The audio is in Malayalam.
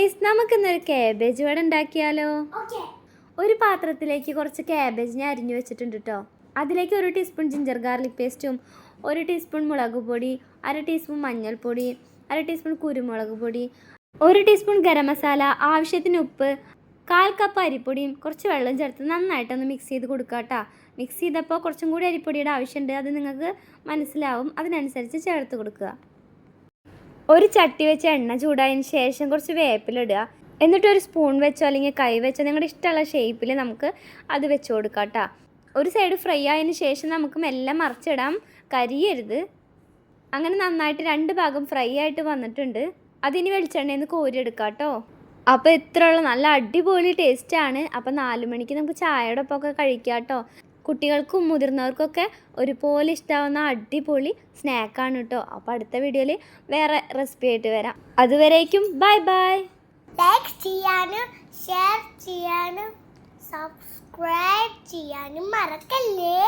ഗൈസ് നമുക്കിന്നൊരു കാബേജ് വട ഉണ്ടാക്കിയാലോ? ഒരു പാത്രത്തിലേക്ക് കുറച്ച് കാബേജ് ഞാൻ അരിഞ്ഞു വെച്ചിട്ടുണ്ട് കേട്ടോ. അതിലേക്ക് 1 ടീസ്പൂൺ ജിഞ്ചർ ഗാർലിക് പേസ്റ്റും 1 ടീസ്പൂൺ മുളക് പൊടി, 1/2 ടീസ്പൂൺ മഞ്ഞൾപ്പൊടി, 1/2 ടീസ്പൂൺ കുരുമുളക് പൊടി, 1 ടീസ്പൂൺ ഗരം മസാല, ആവശ്യത്തിന് ഉപ്പ്, 1/4 കപ്പ് അരിപ്പൊടിയും കുറച്ച് വെള്ളം ചേർത്ത് നന്നായിട്ടൊന്ന് മിക്സ് ചെയ്ത് കൊടുക്കുക കേട്ടോ. മിക്സ് ചെയ്തപ്പോൾ കുറച്ചും കൂടി അരിപ്പൊടിയുടെ ആവശ്യമുണ്ട്, അത് നിങ്ങൾക്ക് മനസ്സിലാവും, അതിനനുസരിച്ച് ചേർത്ത് കൊടുക്കുക. ഒരു ചട്ടി വെച്ച് എണ്ണ ചൂടായതിന് ശേഷം കുറച്ച് വേപ്പിലിടുക. എന്നിട്ട് ഒരു സ്പൂൺ വെച്ചോ അല്ലെങ്കിൽ കൈ വെച്ചോ നിങ്ങളുടെ ഇഷ്ടമുള്ള ഷേപ്പിൽ നമുക്ക് അത് വെച്ച് കൊടുക്കാം കേട്ടോ. ഒരു സൈഡ് ഫ്രൈ ആയതിന് ശേഷം നമുക്ക് മെല്ലെ മറിച്ചിടാം, കരിയരുത്. അങ്ങനെ നന്നായിട്ട് 2 ഭാഗം ഫ്രൈ ആയിട്ട് വന്നിട്ടുണ്ട്. അതിന് വെളിച്ചെണ്ണയിൽ നിന്ന് കോരിയെടുക്കാം കേട്ടോ. അപ്പോൾ ഇത്രയുള്ള നല്ല അടിപൊളി ടേസ്റ്റാണ്. അപ്പോൾ 4 മണിക്ക് നമുക്ക് ചായയുടെ ഒപ്പമൊക്കെ കഴിക്കാം കേട്ടോ. കുട്ടികൾക്കും മുതിർന്നവർക്കൊക്കെ ഒരുപോലെ ഇഷ്ടമാവുന്ന അടിപൊളി സ്നാക്കാണ് കേട്ടോ. അപ്പോൾ അടുത്ത വീഡിയോയിൽ വേറെ റെസിപ്പി ആയിട്ട് വരാം. അതുവരേക്കും ബൈ ബൈ. ലൈക്ക് ചെയ്യാനും ഷെയർ ചെയ്യാനും സബ്സ്ക്രൈബ് ചെയ്യാനും മറക്കല്ലേ.